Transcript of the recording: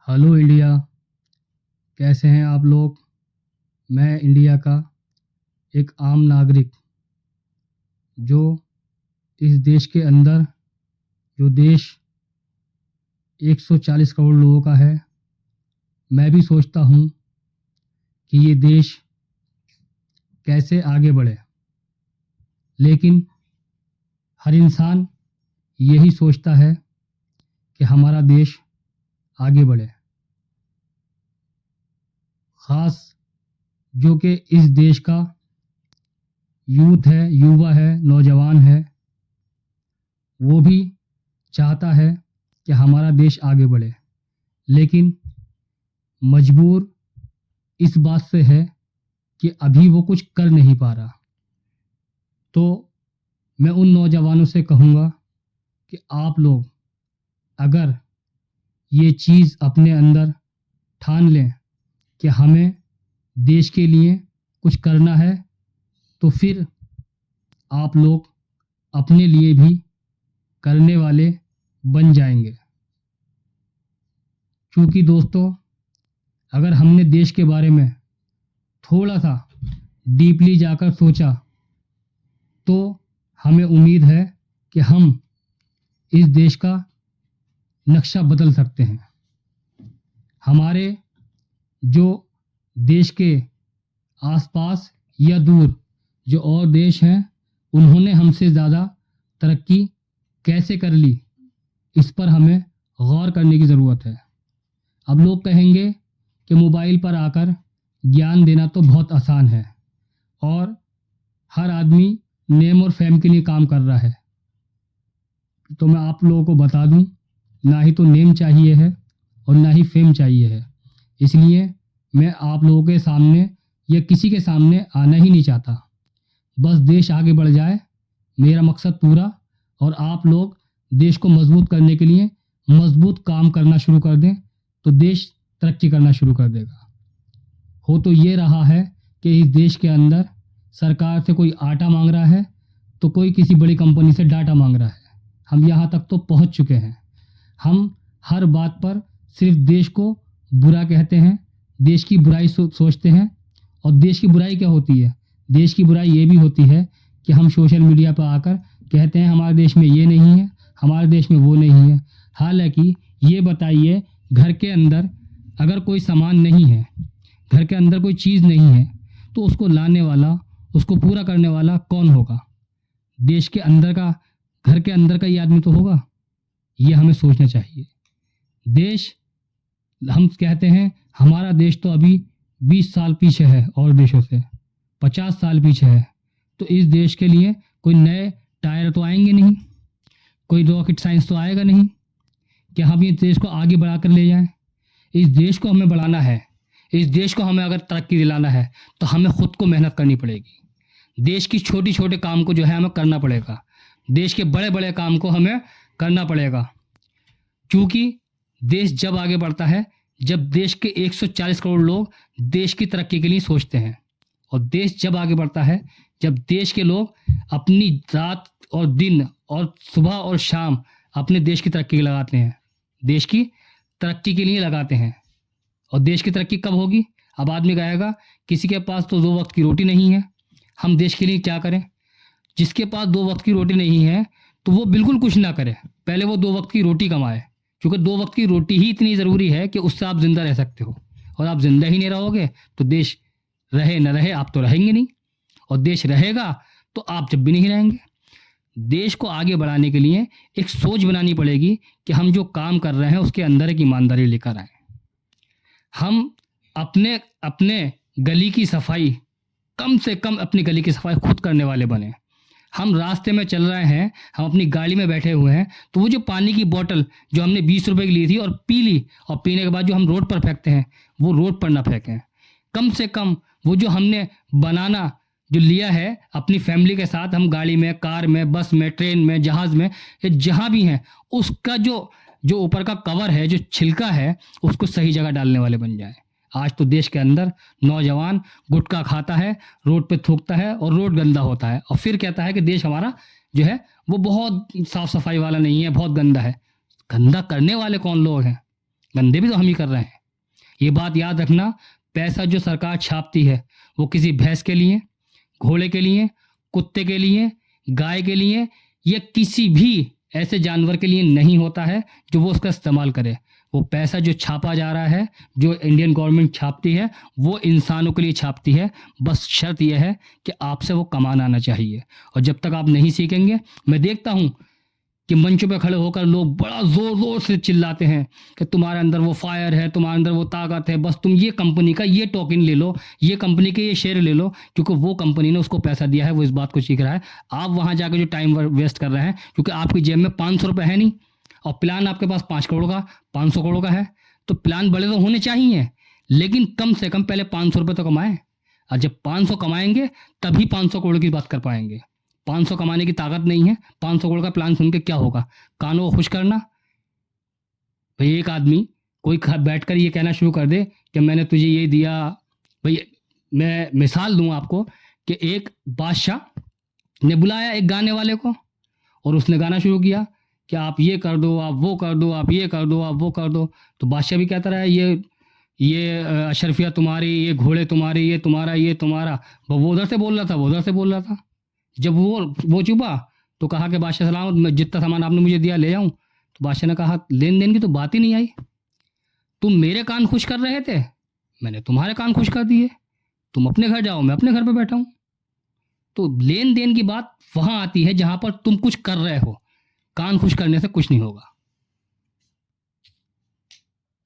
Hello India. कैसे हैं आप लोग। मैं इंडिया का एक आम नागरिक जो इस देश के अंदर जो देश 140 करोड़ लोगों का है, मैं भी सोचता हूँ कि ये देश कैसे आगे बढ़े। लेकिन हर इंसान यही सोचता है कि हमारा देश आगे बढ़े। ख़ास जो कि इस देश का यूथ है, युवा है, नौजवान है, वो भी चाहता है कि हमारा देश आगे बढ़े। लेकिन मजबूर इस बात से है कि अभी वो कुछ कर नहीं पा रहा। तो मैं उन नौजवानों से कहूँगा कि आप लोग अगर ये चीज़ अपने अंदर ठान लें कि हमें देश के लिए कुछ करना है, तो फिर आप लोग अपने लिए भी करने वाले बन जाएंगे। क्योंकि दोस्तों, अगर हमने देश के बारे में थोड़ा सा डीपली जाकर सोचा तो हमें उम्मीद है कि हम इस देश का नक्शा बदल सकते हैं। हमारे जो देश के आसपास या दूर जो और देश हैं, उन्होंने हमसे ज़्यादा तरक्की कैसे कर ली, इस पर हमें गौर करने की ज़रूरत है। अब लोग कहेंगे कि मोबाइल पर आकर ज्ञान देना तो बहुत आसान है और हर आदमी नेम और फेम के लिए काम कर रहा है। तो मैं आप लोगों को बता दूं, ना ही तो नेम चाहिए है और ना ही फेम चाहिए है। इसलिए मैं आप लोगों के सामने या किसी के सामने आना ही नहीं चाहता। बस देश आगे बढ़ जाए, मेरा मकसद पूरा। और आप लोग देश को मजबूत करने के लिए मजबूत काम करना शुरू कर दें तो देश तरक्की करना शुरू कर देगा। हो तो ये रहा है कि इस देश के अंदर सरकार से कोई आटा मांग रहा है तो कोई किसी बड़ी कंपनी से डाटा मांग रहा है। हम यहाँ तक तो पहुँच चुके हैं। हम हर बात पर सिर्फ देश को बुरा कहते हैं, देश की बुराई सोचते हैं। और देश की बुराई क्या होती है? देश की बुराई ये भी होती है कि हम सोशल मीडिया पर आकर कहते हैं हमारे देश में ये नहीं है, हमारे देश में वो नहीं है। हालांकि ये बताइए, घर के अंदर अगर कोई सामान नहीं है, घर के अंदर कोई चीज़ नहीं है, तो उसको लाने वाला, उसको पूरा करने वाला कौन होगा? देश के अंदर का, घर के अंदर का ये आदमी तो होगा। ये हमें सोचना चाहिए। देश, हम कहते हैं हमारा देश तो अभी 20 साल पीछे है और देशों से, 50 साल पीछे है। तो इस देश के लिए कोई नए टायर तो आएंगे नहीं, कोई रॉकेट साइंस तो आएगा नहीं कि हम इस देश को आगे बढ़ा कर ले जाएं। इस देश को हमें बढ़ाना है, इस देश को हमें अगर तरक्की दिलाना है तो हमें खुद को मेहनत करनी पड़ेगी। देश की छोटी छोटे काम को जो है हमें करना पड़ेगा, देश के बड़े बड़े काम को हमें करना पड़ेगा। क्योंकि देश जब आगे बढ़ता है जब देश के 140 करोड़ लोग देश की तरक्की के लिए सोचते हैं। और देश जब आगे बढ़ता है जब देश के लोग अपनी रात और दिन और सुबह और शाम अपने देश की तरक्की लगाते हैं, देश की तरक्की के लिए लगाते हैं। और देश की तरक्की कब होगी? अब आदमी कहेगा किसी के पास तो 2 वक्त की रोटी नहीं है, हम देश के लिए क्या करें? जिसके पास 2 वक्त की रोटी नहीं है तो वो बिल्कुल कुछ ना करे, पहले वो 2 वक्त की रोटी कमाए। क्योंकि 2 वक्त की रोटी ही इतनी ज़रूरी है कि उससे आप ज़िंदा रह सकते हो। और आप ज़िंदा ही नहीं रहोगे तो देश रहे न रहे, आप तो रहेंगे नहीं। और देश रहेगा तो आप जब भी नहीं रहेंगे। देश को आगे बढ़ाने के लिए एक सोच बनानी पड़ेगी कि हम जो काम कर रहे हैं उसके अंदर एक ईमानदारी लेकर आए। हम अपने अपने गली की सफाई, कम से कम अपनी गली की सफाई खुद करने वाले बने। हम रास्ते में चल रहे हैं, हम अपनी गाड़ी में बैठे हुए हैं, तो वो जो पानी की बोतल जो हमने 20 रुपए की ली थी और पी ली, और पीने के बाद जो हम रोड पर फेंकते हैं वो रोड पर ना फेंकें। कम से कम वो जो हमने बनाना जो लिया है अपनी फैमिली के साथ, हम गाड़ी में, कार में, बस में, ट्रेन में, जहाज़ में, या जहाँ भी हैं, उसका जो ऊपर का कवर है, जो छिलका है, उसको सही जगह डालने वाले बन जाए। आज तो देश के अंदर नौजवान गुटखा खाता है, रोड पे थूकता है और रोड गंदा होता है और फिर कहता है कि देश हमारा जो है वो बहुत साफ सफाई वाला नहीं है, बहुत गंदा है। गंदा करने वाले कौन लोग हैं? धंधे भी तो हम ही कर रहे हैं। ये बात याद रखना, पैसा जो सरकार छापती है वो किसी भैंस के लिए, घोड़े के लिए, कुत्ते के लिए, गाय के लिए या किसी भी ऐसे जानवर के लिए नहीं होता है जो वो उसका इस्तेमाल करे। वो पैसा जो छापा जा रहा है, जो इंडियन गवर्नमेंट छापती है, वो इंसानों के लिए छापती है। बस शर्त यह है कि आपसे वो कमाना आना चाहिए। और जब तक आप नहीं सीखेंगे, मैं देखता हूँ कि मंचों पे खड़े होकर लोग बड़ा जोर जोर से चिल्लाते हैं कि तुम्हारे अंदर वो फायर है, तुम्हारे अंदर वो ताकत है, बस तुम ये कंपनी का ये टोकन ले लो, ये कंपनी के ये शेयर ले लो, क्योंकि वो कंपनी ने उसको पैसा दिया है, वो इस बात को सीख रहा है। आप वहां जाकर जो टाइम वेस्ट कर रहे हैं, क्योंकि आपकी जेब में 500 रुपये है नहीं और प्लान आपके पास 5 करोड़ का, 500 करोड़ का है, तो प्लान बड़े तो होने चाहिए, लेकिन कम से कम पहले 500 रुपये तो कमाएं। और जब 500 कमाएंगे तभी 500 करोड़ की बात कर पाएंगे। 500 कमाने की ताकत नहीं है, 500 करोड़ का प्लान सुन के क्या होगा? कानों को खुश करना। भाई एक आदमी कोई बैठ कर ये कहना शुरू कर दे कि मैंने तुझे ये दिया। भाई मैं मिसाल दूं आपको कि एक बादशाह ने बुलाया एक गाने वाले को और उसने गाना शुरू किया कि आप ये कर दो, आप वो कर दो, आप ये कर दो, आप वो कर दो। तो बादशाह भी कहता रहा ये अशरफिया तुम्हारी, ये घोड़े तुम्हारे, ये तुम्हारा, ये तुम्हारा। वो उधर से बोल रहा था, वो उधर से बोल रहा था। जब वो चुपा तो कहा कि बादशाह सलामत, मैं जितना सामान आपने मुझे दिया ले जाऊं। तो बादशाह ने कहा लेन देन की तो बात ही नहीं आई, तुम मेरे कान खुश कर रहे थे, मैंने तुम्हारे कान खुश कर दिए, तुम अपने घर जाओ, मैं अपने घर पे बैठा हूं। तो लेन देन की बात वहां आती है जहां पर तुम कुछ कर रहे हो, कान खुश करने से कुछ नहीं होगा।